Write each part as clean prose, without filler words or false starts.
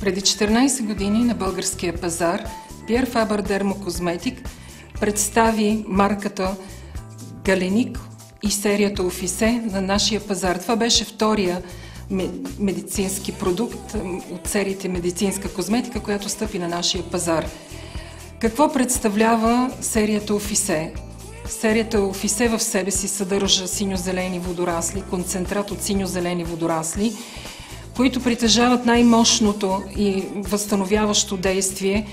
Преди 14 години на българския пазар Пиер Фабър Дермокозметик представи марката Галеник и серията Офисе на нашия пазар. Това беше втория медицински продукт от сериите медицинска козметика, която стъпи на нашия пазар. Какво представлява серията Офисе? Серията Офисе в себе си съдържа синьо-зелени водорасли, концентрат от синьо-зелени водорасли, които притежават най-мощното и възстановяващо действие,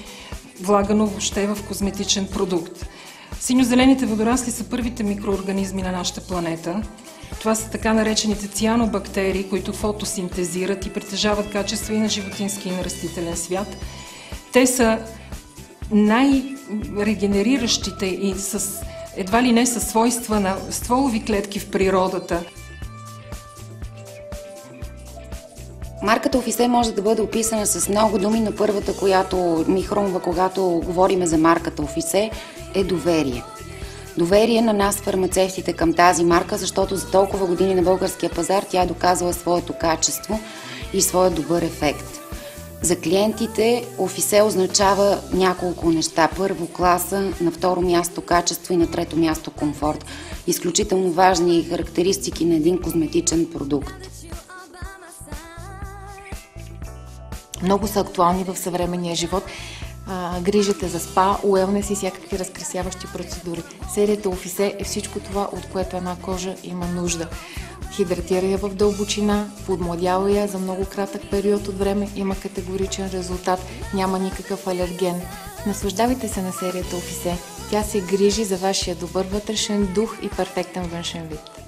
влагано въобще в козметичен продукт. Синьо-зелените водорасли са първите микроорганизми на нашата планета. Това са така наречените цианобактерии, които фотосинтезират и притежават качества и на животински и на растителен свят. Те са най-регенериращите и едва ли не със свойства на стволови клетки в природата. Марката Офисе може да бъде описана с много думи, но първата, която ми хрумва, когато говорим за марката Офисе, е доверие. Доверие на нас, фармацевтите, към тази марка, защото за толкова години на българския пазар тя е доказала своето качество и своя добър ефект. За клиентите Офисе означава няколко неща. Първо класа, на второ място качество и на трето място комфорт. Изключително важни характеристики на един козметичен продукт. Много са актуални в съвременния живот. Грижите за спа, уелнес и всякакви разкрасяващи процедури. Серията Офисе е всичко това, от което една кожа има нужда. Хидратира я в дълбочина, подмладява я за много кратък период от време, има категоричен резултат, няма никакъв алерген. Наслаждавайте се на серията Офисе. Тя се грижи за вашия добър вътрешен дух и перфектен външен вид.